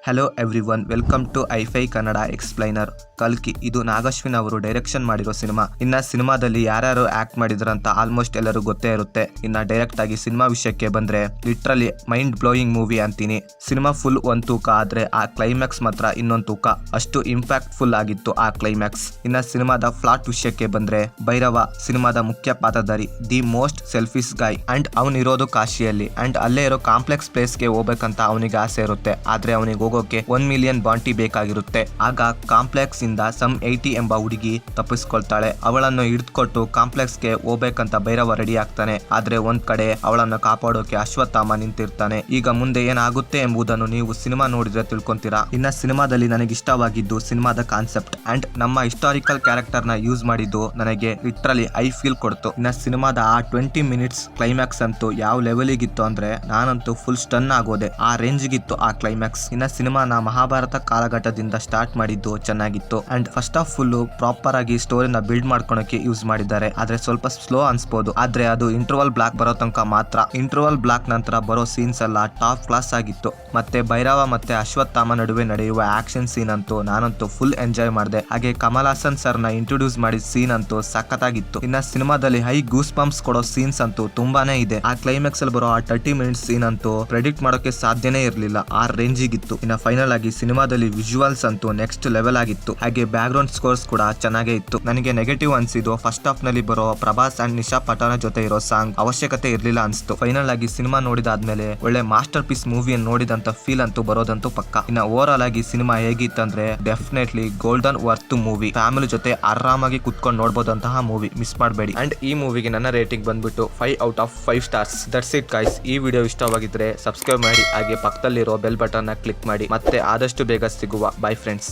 Hello everyone, welcome to ಐಫೈ Kannada explainer. ಕಲ್ಕಿ ಇದು ನಾಗಶ್ವಿನ್ ಅವರು ಡೈರೆಕ್ಷನ್ ಮಾಡಿರೋ ಸಿನಿಮಾ. ಇನ್ನ ಸಿನಿಮಾದಲ್ಲಿ ಯಾರ್ಯಾರು ಆಕ್ಟ್ ಮಾಡಿದ್ರಂತ ಆಲ್ಮೋಸ್ಟ್ ಎಲ್ಲರೂ ಗೊತ್ತೇ ಇರುತ್ತೆ. ಇನ್ನ ಡೈರೆಕ್ಟ್ ಆಗಿ ಸಿನಿಮಾ ವಿಷಯಕ್ಕೆ ಬಂದ್ರೆ ಲಿಟ್ರಲಿ ಮೈಂಡ್ ಬ್ಲೋಯಿಂಗ್ ಮೂವಿ ಅಂತೀನಿ. ಸಿನಿಮಾ ಫುಲ್ ಒಂದ್ ತೂಕ ಆದ್ರೆ ಆ ಕ್ಲೈಮ್ಯಾಕ್ಸ್ ಮಾತ್ರ ಇನ್ನೊಂದು ತೂಕ. ಅಷ್ಟು ಇಂಪ್ಯಾಕ್ಟ್ ಫುಲ್ ಆಗಿತ್ತು ಆ ಕ್ಲೈಮ್ಯಾಕ್ಸ್. ಇನ್ನ ಸಿನಿಮಾದ ಫ್ಲಾಟ್ ವಿಷಯಕ್ಕೆ ಬಂದ್ರೆ ಭೈರವ ಸಿನಿಮಾದ ಮುಖ್ಯ ಪಾತ್ರಧಾರಿ, the most selfish guy and ಅವನಿರೋದು ಕಾಶಿಯಲ್ಲಿ ಅಂಡ್ ಅಲ್ಲೇ ಇರೋ ಕಾಂಪ್ಲೆಕ್ಸ್ ಪ್ಲೇಸ್ಗೆ ಹೋಗ್ಬೇಕಂತ ಅವನಿಗೆ ಆಸೆ ಇರುತ್ತೆ. ಆದ್ರೆ ಅವನಿಗೆ ಹೋಗೋಕೆ 1 ಮಿಲಿಯನ್ ಬಾಂಟಿ ಬೇಕಾಗಿರುತ್ತೆ. ಆಗ ಕಾಂಪ್ಲೆಕ್ಸ್ ಇಂದ ಸಮ್ 80 ಎಂಬ ಹುಡುಗಿ ತಪ್ಪಿಸ್ಕೊಳ್ತಾಳೆ. ಅವಳನ್ನು ಹಿಡಿದುಕೊಟ್ಟು ಕಾಂಪ್ಲೆಕ್ಸ್ ಗೆ ಹೋಗ್ಬೇಕಂತ ಭೈರವ ರೆಡಿ ಆಗ್ತಾನೆ. ಆದ್ರೆ ಒಂದ್ ಕಡೆ ಅವಳನ್ನು ಕಾಪಾಡೋಕೆ ಅಶ್ವತ್ಥಾಮ ನಿಂತಿರ್ತಾನೆ. ಈಗ ಮುಂದೆ ಏನಾಗುತ್ತೆ ಎಂಬುದನ್ನು ನೀವು ಸಿನಿಮಾ ನೋಡಿದ್ರೆ ತಿಳ್ಕೊಂತೀರಾ. ಇನ್ನ ಸಿನಿಮಾದಲ್ಲಿ ನನಗೆ ಇಷ್ಟವಾಗಿದ್ದು ಸಿನಿಮಾದ ಕಾನ್ಸೆಪ್ಟ್ ಅಂಡ್ ನಮ್ಮ ಹಿಸ್ಟಾರಿಕಲ್ ಕ್ಯಾರೆಕ್ಟರ್ ನ ಯೂಸ್ ಮಾಡಿದ್ದು ನನಗೆ ಲಿಟ್ರಲಿ ಐ ಫೀಲ್ ಕೊಡ್ತು. ಇನ್ನ ಸಿನಿಮಾದ ಆ 20 ಮಿನಿಟ್ಸ್ ಕ್ಲೈಮ್ಯಾಕ್ಸ್ ಅಂತೂ ಯಾವ ಲೆವೆಲಿಗಿತ್ತು ಅಂದ್ರೆ ನಾನಂತೂ ಫುಲ್ ಸ್ಟನ್ ಆಗೋದೆ. ಆ ರೇಂಜ್ ಗಿತ್ತು ಆ ಕ್ಲೈಮ್ಯಾಕ್ಸ್. ಇನ್ನ ಸಿನಿಮಾನ ಮಹಾಭಾರತ ಕಾಲಘಟ್ಟದಿಂದ ಸ್ಟಾರ್ಟ್ ಮಾಡಿದ್ದು ಚೆನ್ನಾಗಿತ್ತು and first of full proper ಆಗಿ ಸ್ಟೋರಿನ ಬಿಲ್ಡ್ ಮಾಡ್ಕೊಳಕ್ಕೆ ಯೂಸ್ ಮಾಡಿದ್ದಾರೆ. ಆದ್ರೆ ಸ್ವಲ್ಪ ಸ್ಲೋ ಅನ್ಸ್ಬೋದು. ಆದ್ರೆ ಅದು ಇಂಟರ್ವಲ್ ಬ್ಲಾಕ್ ಬರೋ ತನಕ ಮಾತ್ರ. ಇಂಟರ್ವಲ್ ಬ್ಲಾಕ್ ನಂತರ ಬರೋ ಸೀನ್ಸ್ ಎಲ್ಲ ಟಾಪ್ ಕ್ಲಾಸ್ ಆಗಿತ್ತು. ಮತ್ತೆ ಭೈರವ ಮತ್ತೆ ಅಶ್ವತ್ಥಾಮ ನಡುವೆ ನಡೆಯುವ ಆಕ್ಷನ್ ಸೀನ್ ಅಂತೂ ನಾನಂತೂ ಫುಲ್ ಎಂಜಾಯ್ ಮಾಡಿದೆ. ಹಾಗೆ ಕಮಲ್ ಹಾಸನ್ ಸರ್ ನ ಇಂಟ್ರೊಡ್ಯೂಸ್ ಮಾಡಿದ ಸೀನ್ ಅಂತೂ ಸಖತ್ತಾಗಿತ್ತು. ಇನ್ನ ಸಿನಿಮಾದಲ್ಲಿ ಹೈ ಗೂಸ್ ಬಂಪ್ಸ್ ಕೊಡೋ ಸೀನ್ಸ್ ಅಂತೂ ತುಂಬಾನೇ ಇದೆ. ಆ ಕ್ಲೈಮ್ಯಾಕ್ಸ್ ಅಲ್ಲಿ ಬರೋ ಆ 30 ಮಿನಿಟ್ಸ್ ಸೀನ್ ಅಂತೂ ಪ್ರೆಡಿಕ್ಟ್ ಮಾಡೋಕೆ ಸಾಧ್ಯನೇ ಇರಲಿಲ್ಲ. ಆ ರೇಂಜಿಗಿತ್ತು. ಇನ್ನ ಫೈನಲ್ ಆಗಿ ಸಿನಿಮಾದಲ್ಲಿ ವಿಜುವಲ್ಸ್ ಅಂತೂ ನೆಕ್ಸ್ಟ್ ಲೆವೆಲ್ ಆಗಿತ್ತು. ಹಾಗೆ ಬ್ಯಾಕ್ ಗ್ರೌಂಡ್ ಸ್ಕೋರ್ಸ್ ಕೂಡ ಚೆನ್ನಾಗೇ ಇತ್ತು. ನನಗೆ ನೆಗೆಟಿವ್ ಅನ್ಸಿದ್ದು ಫಸ್ಟ್ ಹಾಫ್ ನಲ್ಲಿ ಬರೋ ಪ್ರಭಾಸ್ ಅಂಡ್ ನಿಶಾ ಪಟಾನ ಜೊತೆ ಇರೋ ಸಾಂಗ್ ಅವಶ್ಯಕತೆ ಇರ್ಲಿಲ್ಲ ಅನ್ಸ್ತು. ಫೈನಲ್ ಆಗಿ ಸಿನಿಮಾ ನೋಡಿದಾದ್ಮೇಲೆ ಒಳ್ಳೆ ಮಾಸ್ಟರ್ ಪೀಸ್ ಮೂವಿಯನ್ನು ನೋಡಿದಂತ ಫೀಲ್ ಅಂತೂ ಬರೋದಂತೂ ಪಕ್ಕ. ಇನ್ನ ಓವರ್ ಆಲ್ ಆಗಿ ಸಿನಿಮಾ ಹೇಗಿತ್ತಂದ್ರೆ definitely golden worth movie. Family ಜೊತೆ ಆರಾಮಾಗಿ ಕುತ್ಕೊಂಡು ನೋಡಬಹುದಂತಹ ಮೂವಿ. ಮಿಸ್ ಮಾಡಬೇಡಿ. ಅಂಡ್ ಈ ಮೂವಿಗೆ ನನ್ನ ರೇಟಿಂಗ್ ಬಂದ್ಬಿಟ್ಟು 5 out of 5 stars. That's it guys. ಈ ವಿಡಿಯೋ ಇಷ್ಟವಾಗಿದ್ರೆ ಸಬ್ಸ್ಕ್ರೈಬ್ ಮಾಡಿ. ಹಾಗೆ ಪಕ್ಕದಲ್ಲಿರೋ ಬೆಲ್ ಬಟನ್ ನ ಕ್ಲಿಕ್ ಮಾಡಿ. ಮತ್ತೆ ಆದಷ್ಟು ಬೇಗ ಸಿಗುವ. By friends.